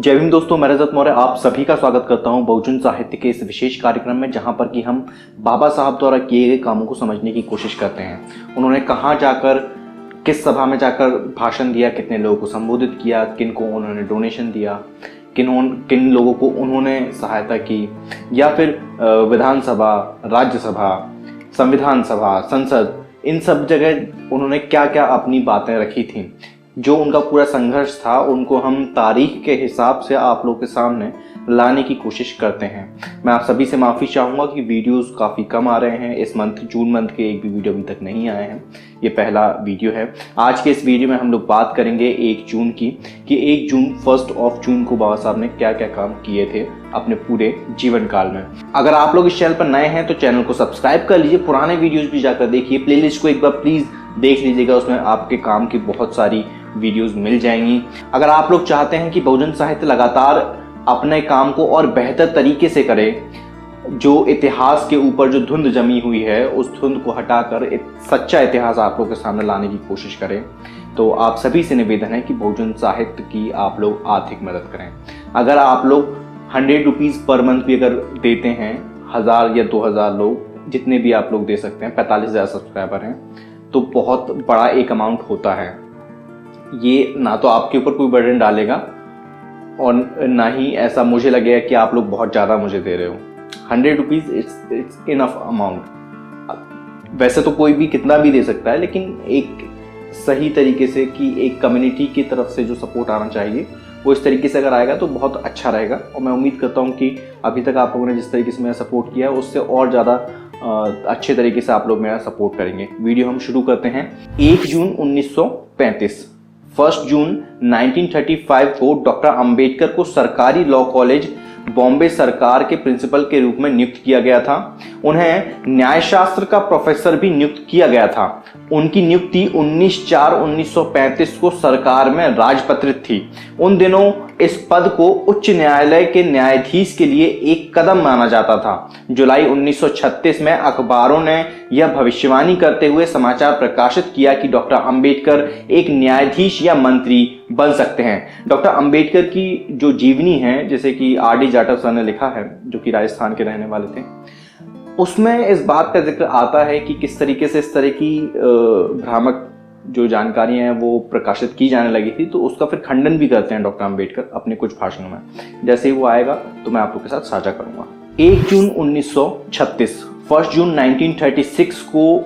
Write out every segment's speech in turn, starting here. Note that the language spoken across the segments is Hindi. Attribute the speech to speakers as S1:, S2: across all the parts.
S1: जय भीम दोस्तों, मैं रजत मौर्य आप सभी का स्वागत करता हूं बहुजन साहित्य के इस विशेष कार्यक्रम में, जहां पर कि हम बाबा साहब द्वारा किए गए कामों को समझने की कोशिश करते हैं। उन्होंने कहां जाकर, किस सभा में जाकर भाषण दिया, कितने लोगों को संबोधित किया, किन को उन्होंने डोनेशन दिया, किन लोगों को उन्होंने सहायता की, या फिर विधानसभा, राज्यसभा, संविधान सभा, संसद, इन सब जगह उन्होंने क्या क्या अपनी बातें रखी थी। जो उनका पूरा संघर्ष था उनको हम तारीख के हिसाब से आप लोगों के सामने लाने की कोशिश करते हैं। मैं आप सभी से माफ़ी चाहूँगा कि वीडियोस काफ़ी कम आ रहे हैं। इस मंथ, जून मंथ के एक भी वीडियो अभी तक नहीं आए हैं। ये पहला वीडियो है। आज के इस वीडियो में हम लोग बात करेंगे 1 जून की, कि 1 जून 1 जून को बाबा साहब ने क्या क्या काम किए थे अपने पूरे जीवन काल में। अगर आप लोग इस चैनल पर नए हैं तो चैनल को सब्सक्राइब कर लीजिए, पुराने वीडियोज़ भी जाकर देखिए, प्लेलिस्ट को एक बार प्लीज़ देख लीजिएगा, उसमें आपके काम की बहुत सारी वीडियोस मिल जाएंगी। अगर आप लोग चाहते हैं कि बहुजन साहित्य लगातार अपने काम को और बेहतर तरीके से करे, जो इतिहास के ऊपर जो धुंध जमी हुई है उस धुंध को हटाकर एक सच्चा इतिहास आप लोग के सामने लाने की कोशिश करें, तो आप सभी से निवेदन है कि बहुजन साहित्य की आप लोग आर्थिक मदद करें। अगर आप लोग 100 रुपीज़ पर मंथ भी अगर देते हैं, 1000 या 2000 लोग, जितने भी आप लोग दे सकते हैं, 45,000 सब्सक्राइबर हैं, तो बहुत बड़ा एक अमाउंट होता है। ये ना तो आपके ऊपर कोई बर्डन डालेगा और ना ही ऐसा मुझे लगेगा कि आप लोग बहुत ज़्यादा मुझे दे रहे हो। 100 रुपीज़ इट्स इनफ अमाउंट। वैसे तो कोई भी कितना भी दे सकता है, लेकिन एक सही तरीके से, कि एक कम्युनिटी की तरफ से जो सपोर्ट आना चाहिए वो इस तरीके से अगर आएगा तो बहुत अच्छा रहेगा। और मैं उम्मीद करता हूँ कि अभी तक आप लोगों ने जिस तरीके से मेरा सपोर्ट किया है उससे और ज़्यादा अच्छे तरीके से आप लोग मेरा सपोर्ट करेंगे। वीडियो हम शुरू करते हैं। 1 जून 1935, 1 जून 1935 को डॉक्टर अंबेडकर को सरकारी लॉ कॉलेज बॉम्बे सरकार के प्रिंसिपल के रूप में नियुक्त किया गया था। उन्हें न्यायशास्त्र का प्रोफेसर भी नियुक्त किया गया था। उनकी नियुक्ति 19/4/1935 को सरकार में राजपत्रित थी। उन दिनों इस पद को उच्च न्यायालय के न्यायाधीश के लिए एक कदम माना जाता था। जुलाई 1936 में अखबारों ने यह भविष्यवाणी करते हुए समाचार प्रकाशित किया कि डॉक्टर अंबेडकर एक न्यायाधीश या मंत्री बन सकते हैं। डॉक्टर अंबेडकर की जो जीवनी है, जैसे कि R.D. जाटव सर ने लिखा है, जो कि राजस्थान के रहने वाले थे, उसमें इस बात का जिक्र आता है कि किस तरीके से इस तरह की भ्रामक जो जानकारियां हैं वो प्रकाशित की जाने लगी थी। तो उसका फिर खंडन भी करते हैं डॉक्टर अंबेडकर अपने कुछ भाषणों में। जैसे ही वो आएगा तो मैं आप लोग के साथ साझा करूंगा। 1 जून 1936, 1 जून 1936 को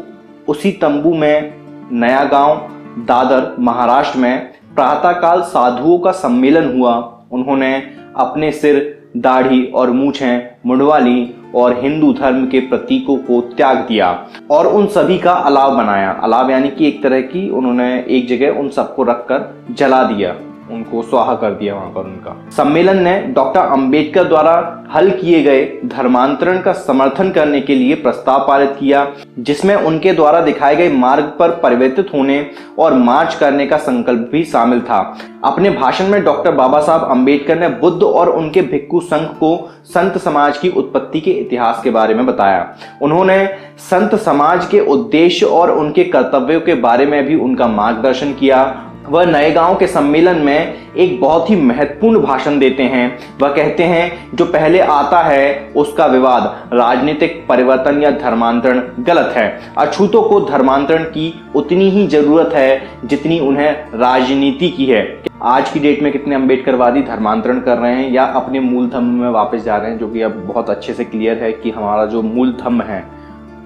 S1: उसी तंबू में नया गांव, दादर, महाराष्ट्र में प्रातःकाल साधुओं का सम्मेलन हुआ। उन्होंने अपने सिर, दाढ़ी और मूछें मुंडवा ली और हिंदू धर्म के प्रतीकों को त्याग दिया और उन सभी का अलाव बनाया। अलाव यानी कि एक तरह की, उन्होंने एक जगह उन सबको रखकर जला दिया, उनको स्वाहा कर दिया वहां पर उनका। सम्मेलन ने डॉक्टर अंबेडकर द्वारा हल किए गए धर्मांतरण का समर्थन करने के लिए प्रस्ताव पारित किया, जिसमें उनके द्वारा दिखाए गए मार्ग पर परिवर्तित होने और मार्च करने का संकल्प भी शामिल था। अपने भाषण में डॉक्टर बाबा साहब अंबेडकर ने बुद्ध और उनके भिक्षु संघ को संत समाज की उत्पत्ति के इतिहास के बारे में बताया। उन्होंने संत समाज के उद्देश्य और उनके कर्तव्यों के बारे में भी उनका मार्गदर्शन किया। वह नए गांव के सम्मेलन में एक बहुत ही महत्वपूर्ण भाषण देते हैं। वह कहते हैं, जो पहले आता है उसका विवाद राजनीतिक परिवर्तन या धर्मांतरण गलत है। अछूतों को धर्मांतरण की उतनी ही जरूरत है जितनी उन्हें राजनीति की है। आज की डेट में कितने अम्बेडकरवादी धर्मांतरण कर रहे हैं या अपने मूल धर्म में वापस जा रहे हैं, जो कि अब बहुत अच्छे से क्लियर है कि हमारा जो मूल धर्म है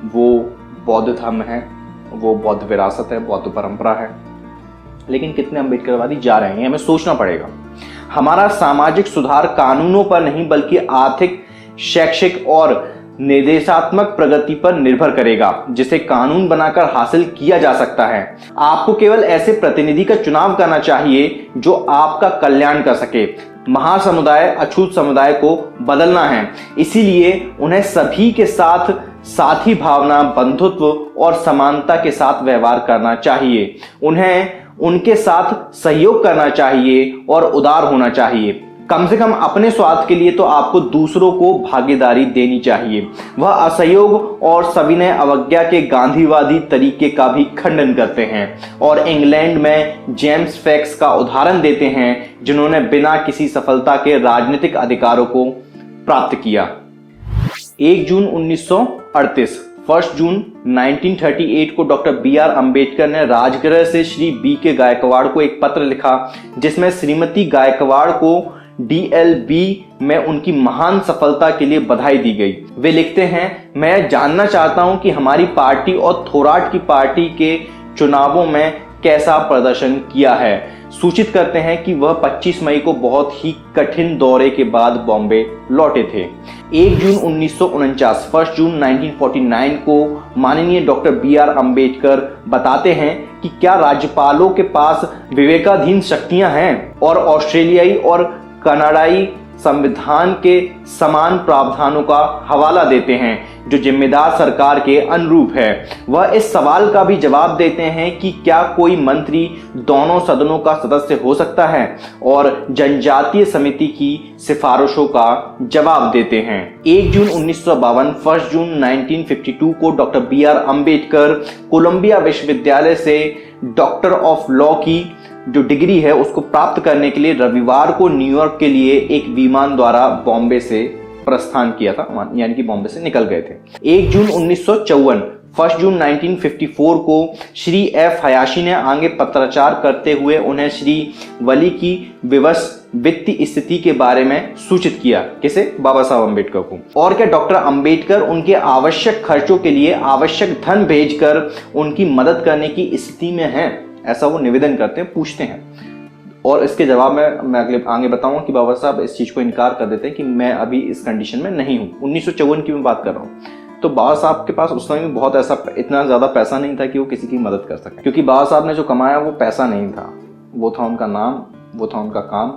S1: वो बौद्ध धर्म है, वो बौद्ध विरासत है, बौद्ध परंपरा है। लेकिन कितने अम्बेडकरवादी जा रहे हैं, हमें सोचना पड़ेगा। हमारा सामाजिक सुधार कानूनों पर नहीं बल्कि आर्थिक, शैक्षिक और निर्देशात्मक प्रगति पर निर्भर करेगा, जिसे कानून बनाकर हासिल किया जा सकता है। आपको केवल ऐसे प्रतिनिधि का चुनाव करना चाहिए जो आपका कल्याण कर सके। महासमुदाय अछूत समुदाय को बदलना है, इसीलिए उन्हें सभी के साथ साथी भावना, बंधुत्व और समानता के साथ व्यवहार करना चाहिए। उन्हें उनके साथ सहयोग करना चाहिए और उदार होना चाहिए। कम से कम अपने स्वार्थ के लिए तो आपको दूसरों को भागीदारी देनी चाहिए। वह असहयोग और सविनय अवज्ञा के गांधीवादी तरीके का भी खंडन करते हैं और इंग्लैंड में जेम्स फैक्स का उदाहरण देते हैं, जिन्होंने बिना किसी सफलता के राजनीतिक अधिकारों को प्राप्त किया। 1 जून 1938 1 जून 1938 को डॉक्टर बी.आर. अंबेडकर ने राजगृह से श्री बी.के. गायकवाड़ को एक पत्र लिखा, जिसमें श्रीमती गायकवाड़ को डीएलबी में उनकी महान सफलता के लिए बधाई दी गई। वे लिखते हैं, मैं जानना चाहता हूं कि हमारी पार्टी और थोराट की पार्टी के चुनावों में कैसा प्रदर्शन किया है। सूचित करते हैं कि वह 25 मई को बहुत ही कठिन दौरे के बाद बॉम्बे लौटे थे। 1 जून 1949 1 जून 1949 को माननीय डॉक्टर बी.आर. अंबेडकर बताते हैं कि क्या राज्यपालों के पास विवेकाधीन शक्तियां हैं और ऑस्ट्रेलियाई और कनाडाई संविधान के समान प्रावधानों का हवाला देते हैं जो जिम्मेदार सरकार के अनुरूप है। वह इस सवाल का भी जवाब देते हैं कि क्या कोई मंत्री दोनों सदनों का सदस्य हो सकता है और जनजातीय समिति की सिफारिशों का जवाब देते हैं। 1 जून 1952 1 जून 1952 को डॉक्टर बी.आर. अंबेडकर कोलंबिया विश्वविद्यालय से डॉक्टर ऑफ लॉ की जो डिग्री है उसको प्राप्त करने के लिए रविवार को न्यूयॉर्क के लिए एक विमान द्वारा बॉम्बे से प्रस्थान किया था, यानी कि बॉम्बे से निकल गए थे। 1 जून 1954 1 जून 1954 को श्री एफ हयाशी ने आगे पत्राचार करते हुए उन्हें श्री वली की विवश वित्तीय स्थिति के बारे में सूचित किया। किसे? बाबा साहब अम्बेडकर को। और क्या डॉक्टर अंबेडकर उनके आवश्यक खर्चों के लिए आवश्यक धन भेजकर उनकी मदद करने की स्थिति में हैं? ऐसा वो निवेदन करते हैं, पूछते हैं। और इसके जवाब में मैं आगे बताऊंगा कि बाबा साहब इस चीज को इनकार कर देते हैं कि मैं अभी इस कंडीशन में नहीं हूं। 1954 की मैं बात कर रहा हूं। तो बाबा साहब के पास उस समय में बहुत ऐसा इतना ज्यादा पैसा नहीं था कि वो किसी की मदद कर सके, क्योंकि बाबा साहब ने जो कमाया वो पैसा नहीं था, वो था उनका नाम, वो था उनका काम,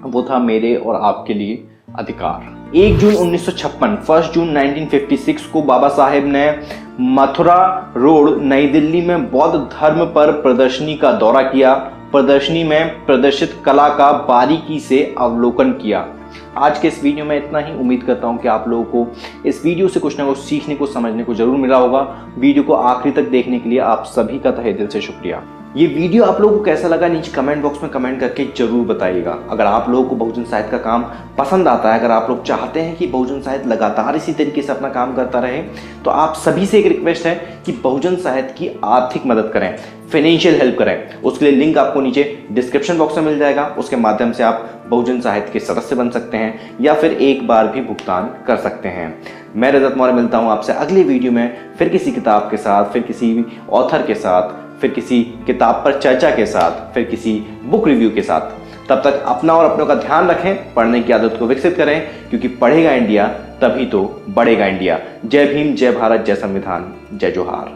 S1: वो था मेरे और आपके लिए अधिकार। 1 जून 1956 1 जून 1956 को बाबा साहेब ने मथुरा रोड नई दिल्ली में बौद्ध धर्म पर प्रदर्शनी का दौरा किया। प्रदर्शनी में प्रदर्शित कला का बारीकी से अवलोकन किया। आज के इस वीडियो में इतना ही। उम्मीद करता हूं कि आप लोगों को इस वीडियो से कुछ ना कुछ सीखने को, समझने को जरूर मिला होगा। वीडियो को आखिरी तक देखने के लिए आप सभी का तहे दिल से शुक्रिया। ये वीडियो आप लोगों को कैसा लगा नीचे कमेंट बॉक्स में कमेंट करके जरूर बताइएगा। अगर आप लोगों को बहुजन साहित्य का काम पसंद आता है, अगर आप लोग चाहते हैं कि बहुजन साहित्य लगातार इसी तरीके से अपना काम करता रहे, तो आप सभी से एक रिक्वेस्ट है कि बहुजन साहित्य की आर्थिक मदद करें, फाइनेंशियल हेल्प करें। उसके लिए लिंक आपको नीचे डिस्क्रिप्शन बॉक्स में मिल जाएगा। उसके माध्यम से आप बहुजन साहित्य के सदस्य बन सकते हैं या फिर एक बार भी भुगतान कर सकते हैं। मैं रजत मौर्य मिलता हूं आपसे अगले वीडियो में, फिर किसी किताब के साथ, फिर किसी ऑथर के साथ, फिर किसी किताब पर चर्चा के साथ, फिर किसी बुक रिव्यू के साथ। तब तक अपना और अपनों का ध्यान रखें, पढ़ने की आदत को विकसित करें, क्योंकि पढ़ेगा इंडिया तभी तो बढ़ेगा इंडिया। जय भीम, जय भारत, जय संविधान, जय जोहार।